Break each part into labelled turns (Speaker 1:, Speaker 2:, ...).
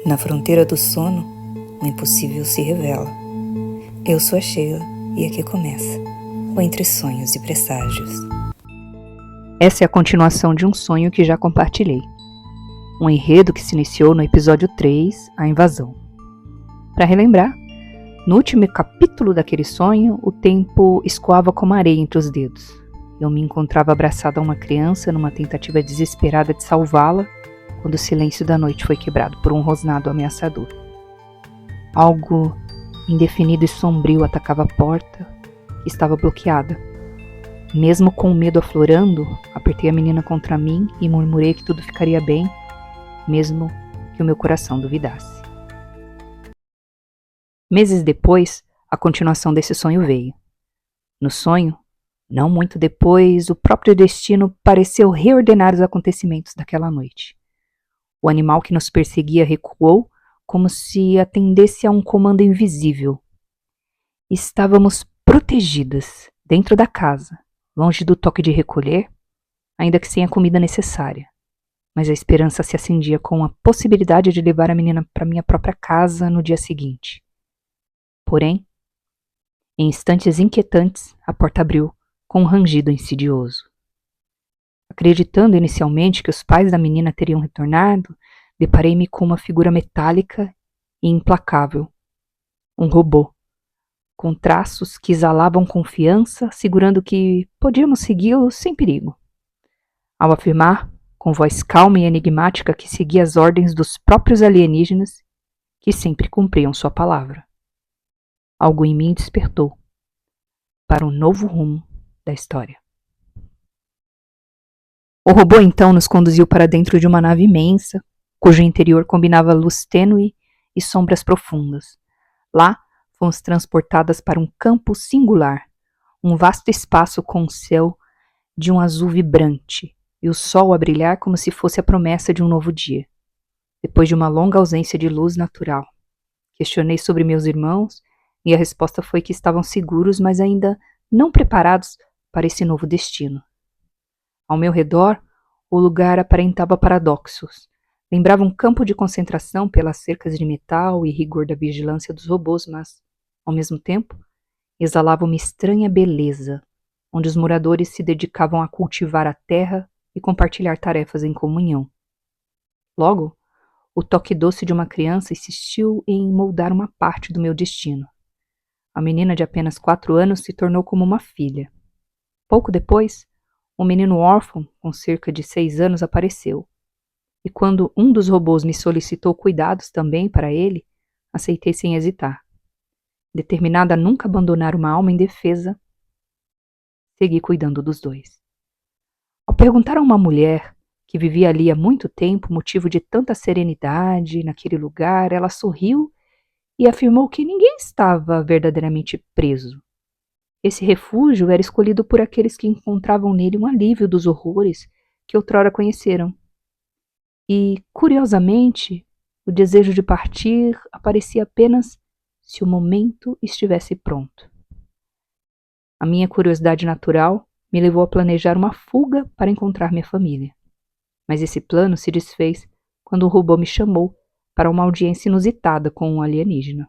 Speaker 1: Na fronteira do sono, o impossível se revela. Eu sou a Sheila e aqui começa o Entre Sonhos e Presságios.
Speaker 2: Essa é a continuação de um sonho que já compartilhei. Um enredo que se iniciou no episódio 3, A Invasão. Para relembrar, no último capítulo daquele sonho, o tempo escoava como areia entre os dedos. Eu me encontrava abraçada a uma criança numa tentativa desesperada de salvá-la, quando o silêncio da noite foi quebrado por um rosnado ameaçador. Algo indefinido e sombrio atacava a porta, que estava bloqueada. Mesmo com o medo aflorando, apertei a menina contra mim e murmurei que tudo ficaria bem, mesmo que o meu coração duvidasse. Meses depois, a continuação desse sonho veio. No sonho, não muito depois, o próprio destino pareceu reordenar os acontecimentos daquela noite. O animal que nos perseguia recuou, como se atendesse a um comando invisível. Estávamos protegidas, dentro da casa, longe do toque de recolher, ainda que sem a comida necessária. Mas a esperança se acendia com a possibilidade de levar a menina para minha própria casa no dia seguinte. Porém, em instantes inquietantes, a porta abriu com um rangido insidioso. Acreditando inicialmente que os pais da menina teriam retornado, deparei-me com uma figura metálica e implacável. Um robô, com traços que exalavam confiança, segurando que podíamos segui-lo sem perigo. Ao afirmar, com voz calma e enigmática, que seguia as ordens dos próprios alienígenas, que sempre cumpriam sua palavra. Algo em mim despertou para um novo rumo da história. O robô então nos conduziu para dentro de uma nave imensa, cujo interior combinava luz tênue e sombras profundas. Lá, fomos transportadas para um campo singular, um vasto espaço com o céu de um azul vibrante e o sol a brilhar como se fosse a promessa de um novo dia. Depois de uma longa ausência de luz natural, questionei sobre meus irmãos e a resposta foi que estavam seguros, mas ainda não preparados para esse novo destino. Ao meu redor, o lugar aparentava paradoxos. Lembrava um campo de concentração pelas cercas de metal e rigor da vigilância dos robôs, mas, ao mesmo tempo, exalava uma estranha beleza, onde os moradores se dedicavam a cultivar a terra e compartilhar tarefas em comunhão. Logo, o toque doce de uma criança insistiu em moldar uma parte do meu destino. A menina de apenas 4 anos se tornou como uma filha. Pouco depois, um menino órfão, com cerca de 6 anos, apareceu. E quando um dos robôs me solicitou cuidados também para ele, aceitei sem hesitar. Determinada a nunca abandonar uma alma indefesa, segui cuidando dos dois. Ao perguntar a uma mulher que vivia ali há muito tempo o motivo de tanta serenidade naquele lugar, ela sorriu e afirmou que ninguém estava verdadeiramente preso. Esse refúgio era escolhido por aqueles que encontravam nele um alívio dos horrores que outrora conheceram. E, curiosamente, o desejo de partir aparecia apenas se o momento estivesse pronto. A minha curiosidade natural me levou a planejar uma fuga para encontrar minha família. Mas esse plano se desfez quando o robô me chamou para uma audiência inusitada com um alienígena.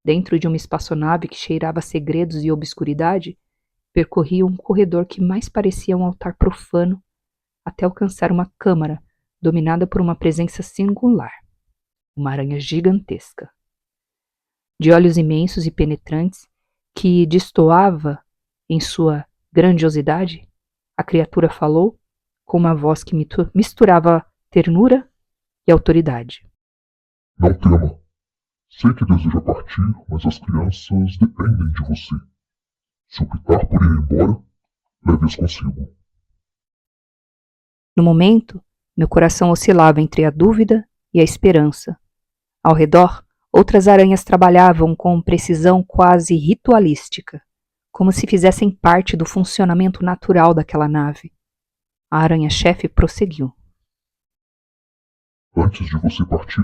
Speaker 2: Dentro de uma espaçonave que cheirava a segredos e obscuridade, percorria um corredor que mais parecia um altar profano, até alcançar uma câmara dominada por uma presença singular, uma aranha gigantesca. De olhos imensos e penetrantes, que destoava em sua grandiosidade, a criatura falou com uma voz que misturava ternura e autoridade.
Speaker 3: Não tema. Sei que deseja partir, mas as crianças dependem de você. Se optar por ir embora, leve-as consigo.
Speaker 2: No momento, meu coração oscilava entre a dúvida e a esperança. Ao redor, outras aranhas trabalhavam com precisão quase ritualística, como se fizessem parte do funcionamento natural daquela nave. A aranha-chefe prosseguiu.
Speaker 3: Antes de você partir,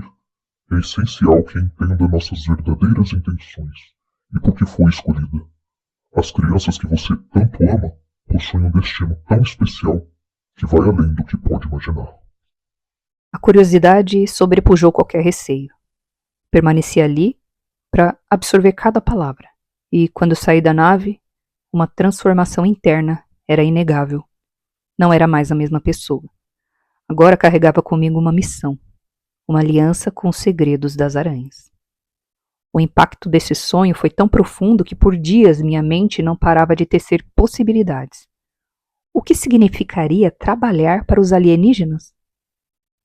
Speaker 3: é essencial que entenda nossas verdadeiras intenções e por que foi escolhida. As crianças que você tanto ama possuem um destino tão especial que vai além do que pode imaginar.
Speaker 2: A curiosidade sobrepujou qualquer receio. Permaneci ali para absorver cada palavra, e quando saí da nave, uma transformação interna era inegável. Não era mais a mesma pessoa. Agora carregava comigo uma missão, uma aliança com os segredos das aranhas. O impacto desse sonho foi tão profundo que por dias minha mente não parava de tecer possibilidades. O que significaria trabalhar para os alienígenas?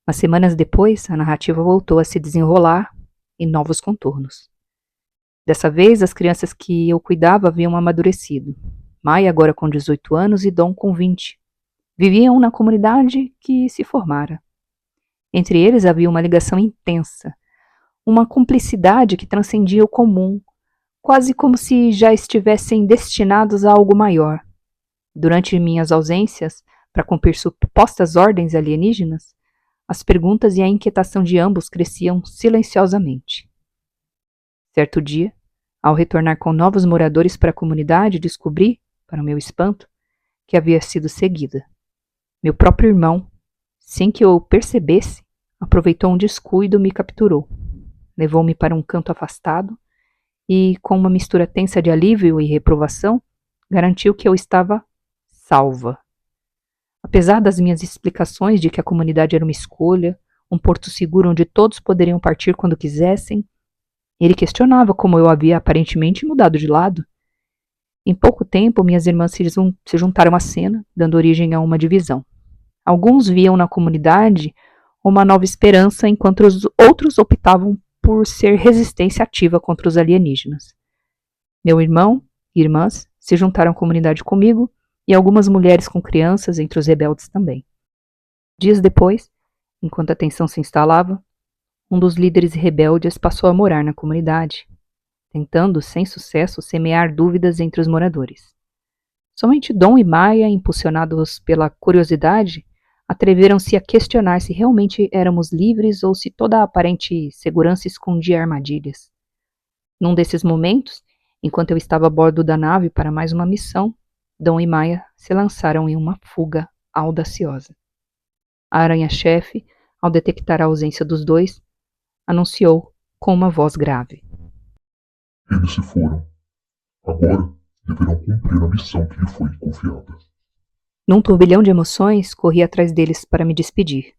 Speaker 2: Mas semanas depois, a narrativa voltou a se desenrolar em novos contornos. Dessa vez, as crianças que eu cuidava haviam amadurecido. Maia agora com 18 anos e Dom com 20. Viviam na comunidade que se formara. Entre eles havia uma ligação intensa, uma cumplicidade que transcendia o comum, quase como se já estivessem destinados a algo maior. Durante minhas ausências, para cumprir supostas ordens alienígenas, as perguntas e a inquietação de ambos cresciam silenciosamente. Certo dia, ao retornar com novos moradores para a comunidade, descobri, para o meu espanto, que havia sido seguida. Meu próprio irmão, sem que eu percebesse, aproveitou um descuido e me capturou. Levou-me para um canto afastado e, com uma mistura tensa de alívio e reprovação, garantiu que eu estava salva. Apesar das minhas explicações de que a comunidade era uma escolha, um porto seguro onde todos poderiam partir quando quisessem, ele questionava como eu havia aparentemente mudado de lado. Em pouco tempo, minhas irmãs se juntaram à cena, dando origem a uma divisão. Alguns viam na comunidade uma nova esperança, enquanto os outros optavam por ser resistência ativa contra os alienígenas. Meu irmão e irmãs se juntaram à comunidade comigo e algumas mulheres com crianças entre os rebeldes também. Dias depois, enquanto a tensão se instalava, um dos líderes rebeldes passou a morar na comunidade, tentando, sem sucesso, semear dúvidas entre os moradores. Somente Dom e Maia, impulsionados pela curiosidade, atreveram-se a questionar se realmente éramos livres ou se toda a aparente segurança escondia armadilhas. Num desses momentos, enquanto eu estava a bordo da nave para mais uma missão, Dom e Maia se lançaram em uma fuga audaciosa. A aranha-chefe, ao detectar a ausência dos dois, anunciou com uma voz grave:
Speaker 3: Eles se foram. Agora deverão cumprir a missão que lhe foi confiada.
Speaker 2: Num turbilhão de emoções, corri atrás deles para me despedir.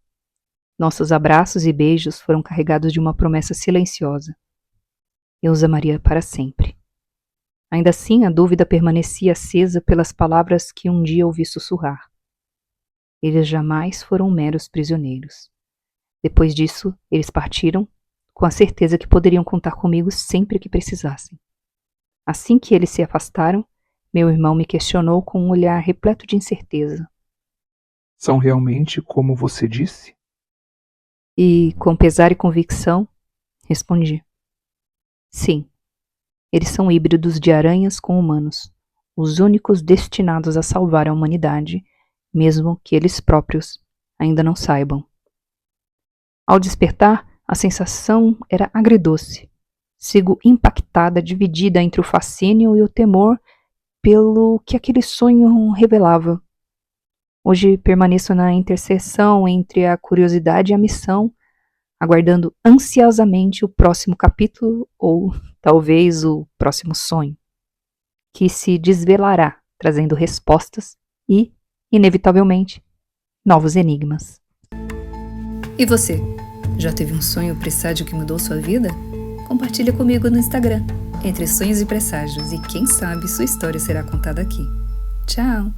Speaker 2: Nossos abraços e beijos foram carregados de uma promessa silenciosa. Eu os amaria para sempre. Ainda assim, a dúvida permanecia acesa pelas palavras que um dia ouvi sussurrar. Eles jamais foram meros prisioneiros. Depois disso, eles partiram, com a certeza que poderiam contar comigo sempre que precisassem. Assim que eles se afastaram, meu irmão me questionou com um olhar repleto de incerteza.
Speaker 4: São realmente como você disse?
Speaker 2: E, com pesar e convicção, respondi: sim. Eles são híbridos de aranhas com humanos, os únicos destinados a salvar a humanidade, mesmo que eles próprios ainda não saibam. Ao despertar, a sensação era agridoce. Sigo impactada, dividida entre o fascínio e o temor pelo que aquele sonho revelava. Hoje permaneço na interseção entre a curiosidade e a missão, aguardando ansiosamente o próximo capítulo ou talvez o próximo sonho, que se desvelará, trazendo respostas e, inevitavelmente, novos enigmas.
Speaker 1: E você? Já teve um sonho ou presságio que mudou sua vida? Compartilha comigo no Instagram, Entre Sonhos e Presságios, e quem sabe sua história será contada aqui. Tchau!